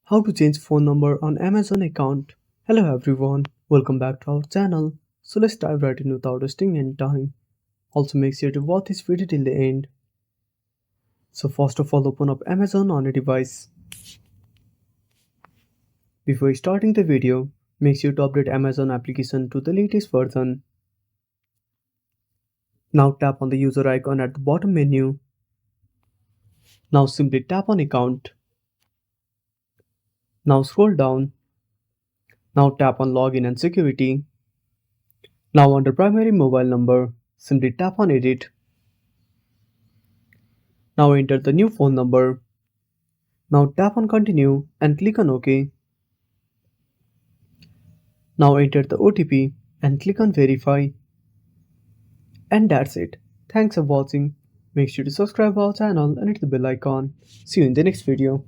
How to change phone number on Amazon account. Hello everyone, welcome back to our channel. So let's dive right in without wasting any time. Also make sure to watch this video till the end. So first of all open up Amazon on a device. Before starting the video, make sure to update Amazon application to the latest version. Now tap on the user icon at the bottom menu. Now simply tap on account. Now scroll down. Now tap on login and security. Now under primary mobile number, simply tap on edit. Now enter the new phone number. Now tap on continue and click on OK. Now enter the OTP and click on verify. And that's it. Thanks for watching. Make sure to subscribe our channel and hit the bell icon. See you in the next video.